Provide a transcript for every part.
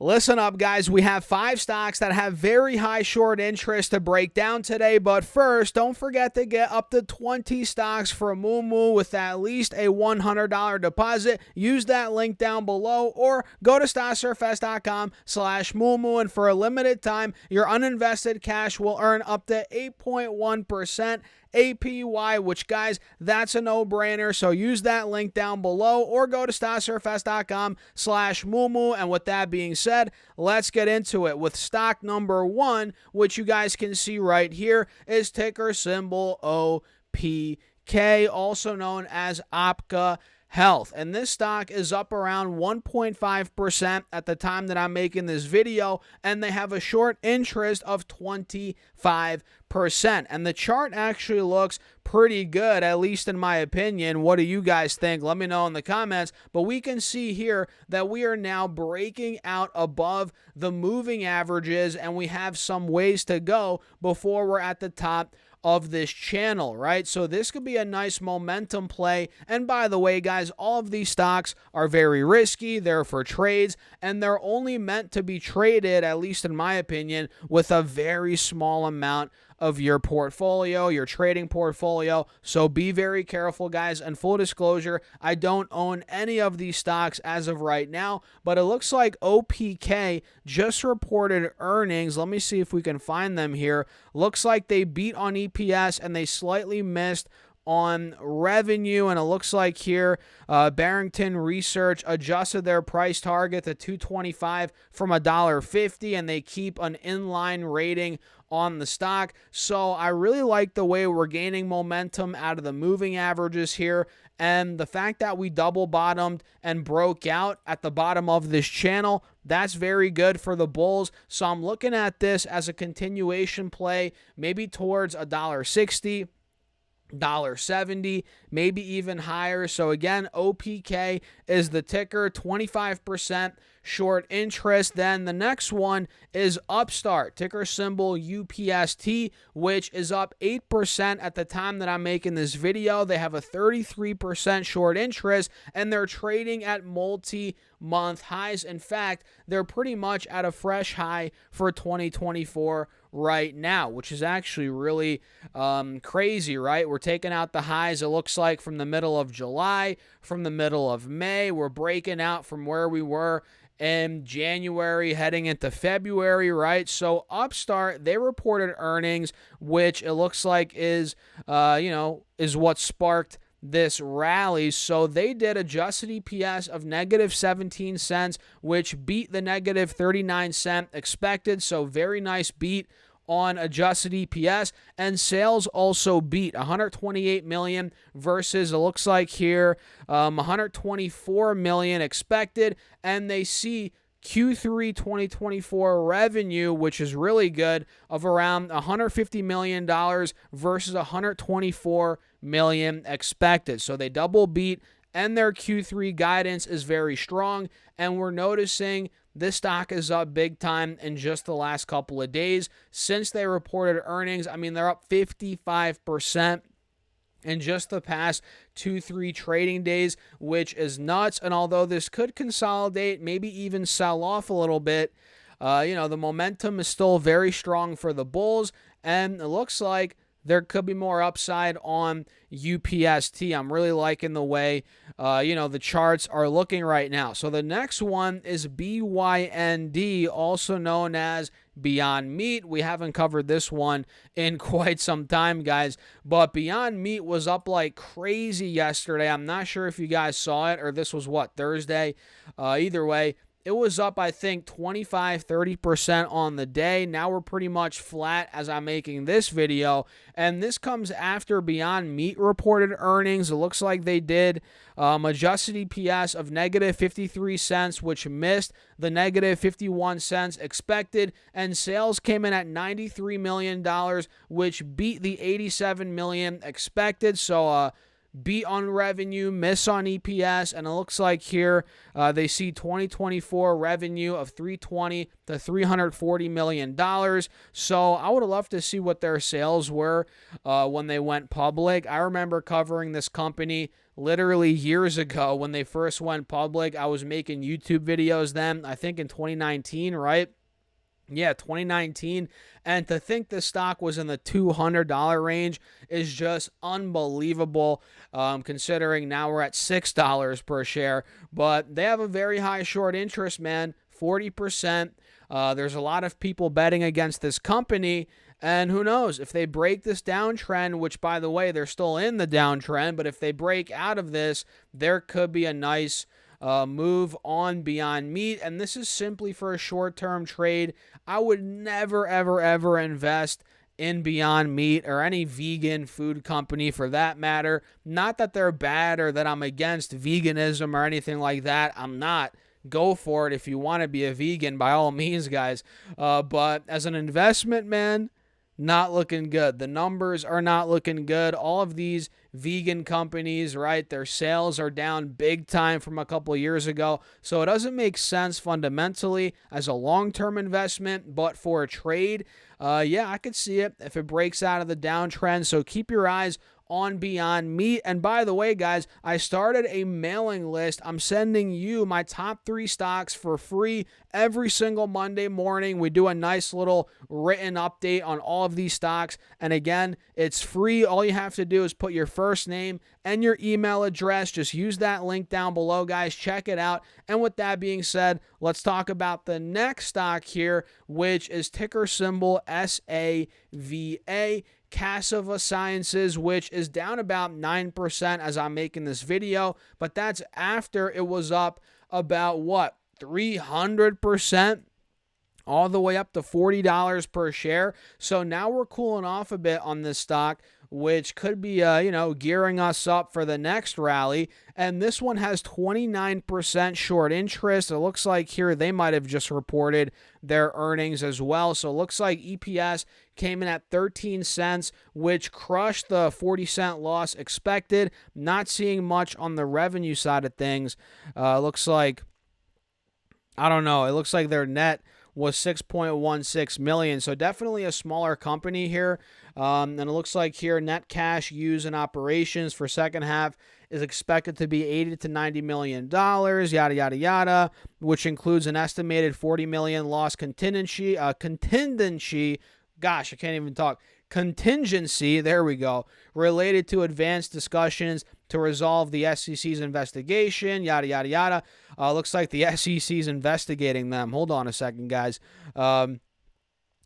Listen up, guys. We have 5 stocks that have very high short interest to break down today. But first, don't forget to get up to 20 stocks for Moo with at least a $100 deposit. Use that link down below or go to starsurfest.com/Moo. And for a limited time, your uninvested cash will earn up to 8.1% APY, which, guys, that's a no-brainer. So use that link down below or go to starsurfest.com/Moo. And with that being said, let's get into it with stock number 1, which you guys can see right here, is ticker symbol OPK, also known as Opko Health. And this stock is up around 1.5% at the time that I'm making this video, and they have a short interest of 25%. And the chart actually looks pretty good, at least in my opinion. What do you guys think? Let me know in the comments. But we can see here that we are now breaking out above the moving averages, and we have some ways to go before we're at the top of this channel, right? So this could be a nice momentum play. And by the way, guys, all of these stocks are very risky. They're for trades, and they're only meant to be traded, at least in my opinion, with a very small amount of your portfolio, your trading portfolio. So be very careful, guys. And full disclosure, I don't own any of these stocks as of right now, but it looks like OPK just reported earnings. Let me see if we can find them here. Looks like they beat on EPS and they slightly missed on revenue, and it looks like here Barrington Research adjusted their price target to $2.25 from $1.50, and they keep an inline rating on the stock. So I really like the way we're gaining momentum out of the moving averages here, and the fact that we double bottomed and broke out at the bottom of this channel, that's very good for the bulls. So I'm looking at this as a continuation play, maybe towards $1.60, $1.70, maybe even higher. So again, OPK is the ticker, 25% short interest. Then the next one is Upstart, ticker symbol UPST, which is up 8% at the time that I'm making this video. They have a 33% short interest, and they're trading at multi-month highs. In fact, they're pretty much at a fresh high for 2024 right now, which is actually really crazy, right? We're taking out the highs, it looks like, from the middle of July, from the middle of May. We're breaking out from where we were in January heading into February, right? So Upstart, they reported earnings, which it looks like is what sparked this rally. So they did adjusted EPS of negative 17 cents, which beat the negative 39-cent expected. So very nice beat on adjusted EPS, and sales also beat 128 million versus, it looks like here, 124 million expected, and they see Q3 2024 revenue, which is really good, of around $150 million versus $124 million expected. So they double beat, and their Q3 guidance is very strong, and we're noticing this stock is up big time in just the last couple of days since they reported earnings. I mean, they're up 55% in just the past 2-3 trading days, which is nuts. And although this could consolidate, maybe even sell off a little bit, the momentum is still very strong for the bulls, and it looks like there could be more upside on UPST. I'm really liking the way, the charts are looking right now. So the next one is BYND, also known as Beyond Meat. We haven't covered this one in quite some time, guys, but Beyond Meat was up like crazy yesterday. I'm not sure if you guys saw it, or this was Thursday. Either way, it was up, I think, 25-30% on the day. Now we're pretty much flat as I'm making this video. And this comes after Beyond Meat reported earnings. It looks like they did adjusted EPS of negative 53 cents, which missed the negative 51 cents expected. And sales came in at $93 million, which beat the $87 million expected. So, beat on revenue, miss on EPS, and it looks like here they see 2024 revenue of $320 to $340 million. So I would have loved to see what their sales were when they went public. I remember covering this company literally years ago when they first went public. I was making YouTube videos then, I think in 2019, right? Yeah, 2019. And to think the stock was in the $200 range is just unbelievable, considering now we're at $6 per share. But they have a very high short interest, man, 40%. There's a lot of people betting against this company. And who knows, if they break this downtrend, which, by the way, they're still in the downtrend, but if they break out of this, there could be a nice move on Beyond Meat, and this is simply for a short-term trade. I would never, ever, ever invest in Beyond Meat or any vegan food company for that matter. Not that they're bad or that I'm against veganism or anything like that. I'm not. Go for it if you want to be a vegan, by all means, guys. But as an investment, man, not looking good. The numbers are not looking good. All of these vegan companies, right, their sales are down big time from a couple of years ago. So it doesn't make sense fundamentally as a long-term investment, but for a trade, yeah, I could see it if it breaks out of the downtrend. So keep your eyes on Beyond Meat. And by the way, guys, I started a mailing list. I'm sending you my top 3 stocks for free every single Monday morning. We do a nice little written update on all of these stocks. And again, it's free. All you have to do is put your first name and your email address. Just use that link down below, guys. Check it out. And with that being said, let's talk about the next stock here, which is ticker symbol SAVA. Cassava Sciences, which is down about 9% as I'm making this video, but that's after it was up about, 300%? All the way up to $40 per share. So now we're cooling off a bit on this stock, which could be, gearing us up for the next rally. And this one has 29% short interest. It looks like here they might have just reported their earnings as well. So it looks like EPS came in at 13 cents, which crushed the 40-cent loss expected. Not seeing much on the revenue side of things. Looks like, I don't know, it looks like their net was $6.16 million. So definitely a smaller company here. And it looks like here net cash used in operations for second half is expected to be $80 to $90 million, yada, yada, yada, which includes an estimated $40 million loss contingency. Gosh, I can't even talk. Contingency, there we go, related to advanced discussions to resolve the SEC's investigation, yada, yada, yada. Looks like the SEC's investigating them. Hold on a second, guys.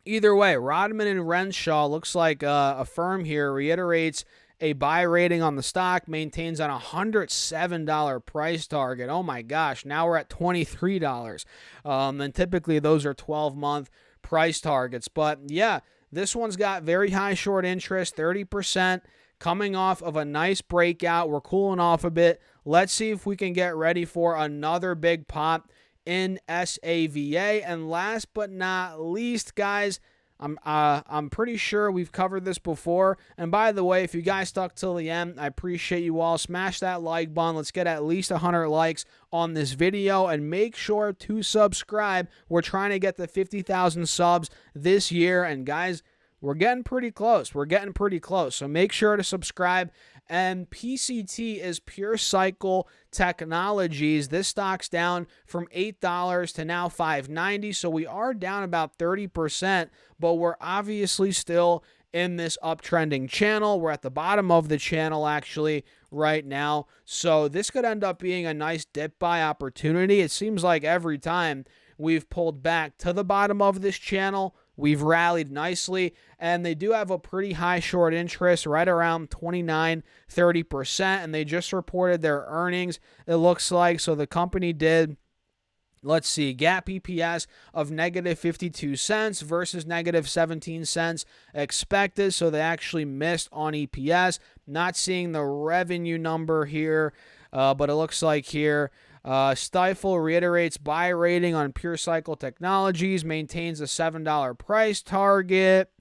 Either way, Rodman and Renshaw looks like a firm here reiterates a buy rating on the stock, maintains on a $107 price target. Oh my gosh, now we're at $23. And typically those are 12-month price targets. But yeah, this one's got very high short interest, 30%, coming off of a nice breakout. We're cooling off a bit. Let's see if we can get ready for another big pop in SAVA. And last but not least, guys, I'm pretty sure we've covered this before. And by the way, if you guys stuck till the end, I appreciate you all. Smash that like button. Let's get at least 100 likes on this video, and make sure to subscribe. We're trying to get to 50,000 subs this year, and guys, we're getting pretty close. So make sure to subscribe. And PCT is PureCycle Technologies. This stock's down from $8 to now $5.90. So we are down about 30%, but we're obviously still in this uptrending channel. We're at the bottom of the channel actually right now. So this could end up being a nice dip buy opportunity. It seems like every time we've pulled back to the bottom of this channel, we've rallied nicely, and they do have a pretty high short interest, right around 29-30%, and they just reported their earnings, it looks like. So the company did, let's see, GAAP EPS of negative 52 cents versus negative 17 cents expected, so they actually missed on EPS. Not seeing the revenue number here, but it looks like here, Stifel reiterates buy rating on PureCycle Technologies, maintains a $7 price target.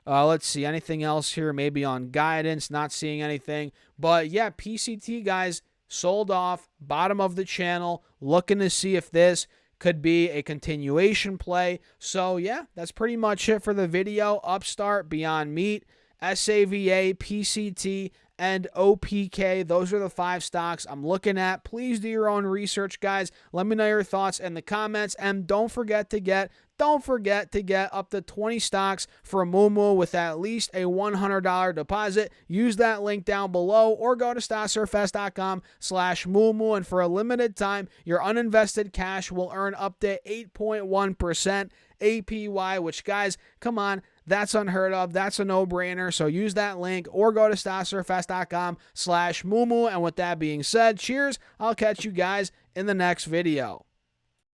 Let's see, anything else here? Maybe on guidance, not seeing anything. But yeah, PCT, guys, sold off, bottom of the channel, looking to see if this could be a continuation play. So yeah, that's pretty much it for the video. Upstart, Beyond Meat, SAVA, PCT, and OPK. Those are the 5 stocks I'm looking at. Please do your own research, guys. Let me know your thoughts in the comments, and don't forget to get up to 20 stocks for Moomoo with at least a $100 deposit. Use that link down below or go to stocksurfest.com/Moomoo, and for a limited time, your uninvested cash will earn up to 8.1% APY, which, guys, come on, that's unheard of. That's a no-brainer. So use that link or go to stocksurfest.com/Moomoo. And with that being said, cheers. I'll catch you guys in the next video.